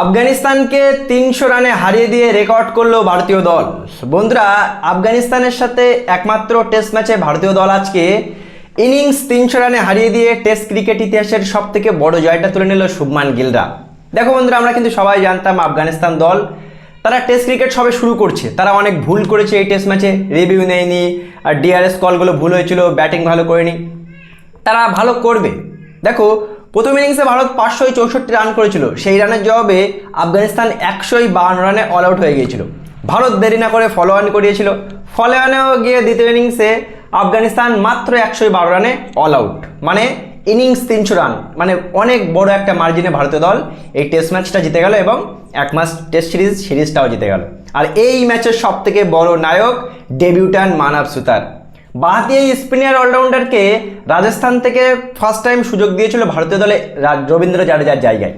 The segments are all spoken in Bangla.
আফগানিস্তানকে ৩০০ রানে হারিয়ে দিয়ে রেকর্ড করলো ভারতীয় দল। বন্ধুরা, আফগানিস্তানের সাথে একমাত্র টেস্ট ম্যাচে ভারতীয় দল আজকে ইনিংস ৩০০ রানে হারিয়ে দিয়ে টেস্ট ক্রিকেট ইতিহাসের সবথেকে বড় জয়টা তুলে নিল শুভমান গিলরা। দেখো বন্ধুরা, আমরা কিন্তু সবাই জানতাম আফগানিস্তান দল তারা টেস্ট ক্রিকেট সবে শুরু করছে, তারা অনেক ভুল করেছে এই টেস্ট ম্যাচে, রিভিউ নেয়নি, আর ডিআরএস কলগুলো ভুল হয়েছিল, ব্যাটিং ভালো করেনি, তারা ভালো করবে। দেখো, প্রথম ইনিংসে ভারত 564 রান করেছিল, সেই রানের জবাবে আফগানিস্তান 152 রানে অল আউট হয়ে গিয়েছিল। ভারত দেরি না করে ফলো অন করিয়েছিল, ফলো অনেও গিয়ে দ্বিতীয় ইনিংসে আফগানিস্তান মাত্র 112 রানে অল আউট, মানে ইনিংস 300 রান, মানে অনেক বড় একটা মার্জিনে ভারতীয় দল এই টেস্ট ম্যাচটা জিতে গেল এবং এক মাস টেস্ট সিরিজটাও জিতে গেল। আর এই ম্যাচের সব থেকে বড় নায়ক ডেবিউট্যান্ট মানব সুতার। বাঁহাতি এই স্পিনার অলরাউন্ডারকে রাজস্থান থেকে ফার্স্ট টাইম সুযোগ দিয়েছিল ভারতীয় দলে রবীন্দ্র জাডেজার জায়গায়।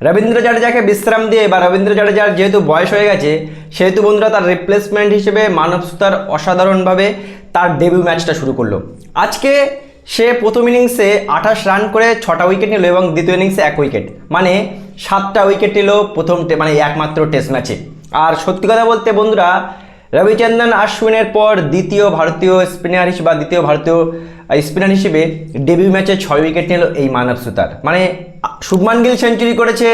রবীন্দ্র জাডেজাকে বিশ্রাম দিয়ে বা রবীন্দ্র জাডেজার যেহেতু বয়স হয়ে গেছে, সেহেতু বন্ধুরা তার রিপ্লেসমেন্ট হিসেবে মানব সুতার অসাধারণভাবে তার ডেবিউ ম্যাচটা শুরু করলো। আজকে সে প্রথম ইনিংসে 28 রান করে 6টা উইকেট নিল এবং দ্বিতীয় ইনিংসে 1 উইকেট, মানে 7টা উইকেট নিল প্রথম মানে একমাত্র টেস্ট ম্যাচে। আর সত্যি কথা বলতে বন্ধুরা, রবিচন্দ্রন অশ্বিনের পর দ্বিতীয় ভারতীয় স্পিনার হিসেবে বা দ্বিতীয় ভারতীয় স্পিনার হিসেবে ডেবিউ ম্যাচে 6 উইকেট নিল এই মানব সুতার। মানে শুভমান গিল সেঞ্চুরি করেছে,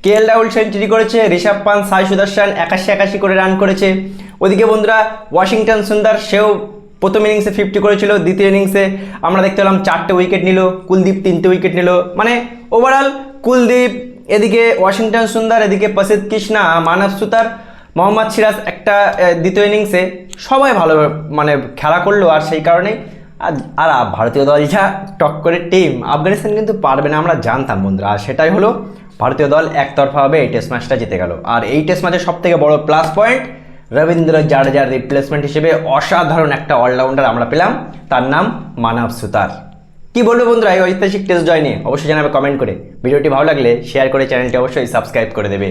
কেএল রাহুল সেঞ্চুরি করেছে, ঋষভ পান্ত, সাই সুদর্শন 81 করে রান করেছে। ওদিকে বন্ধুরা ওয়াশিংটন সুন্দর, সেও প্রথম ইনিংসে 50 করেছিল, দ্বিতীয় ইনিংসে আমরা দেখতে পেলাম 4টে উইকেট নিল, কুলদীপ 3টে উইকেট নিল। মানে ওভারঅল কুলদীপ, এদিকে ওয়াশিংটন সুন্দর, এদিকে প্রসিদ্ধ কৃষ্ণা, মানব সুতার, মোহাম্মদ সিরাজ একটা দ্বিতীয় ইনিংসে সবাই ভালো মানে খেলা করলো। আর সেই কারণেই আর ভারতীয় দল যা টক্করের টিম, আফগানিস্তান কিন্তু পারবে না আমরা জানতাম বন্ধুরা। আর সেটাই হলো, ভারতীয় দল একতরফাভাবে এই টেস্ট ম্যাচটা জিতে গেল। আর এই টেস্ট ম্যাচের সবথেকে বড় প্লাস পয়েন্ট, রবীন্দ্র জাডেজার রিপ্লেসমেন্ট হিসেবে অসাধারণ একটা অলরাউন্ডার আমরা পেলাম, তার নাম মানব সুতার। কি বলবো বন্ধুরা এই ঐতিহাসিক টেস্ট জয় নিয়ে? অবশ্যই জানাবে কমেন্ট করে। ভিডিওটি ভালো লাগলে শেয়ার করে চ্যানেলটি অবশ্যই সাবস্ক্রাইব করে দেবে।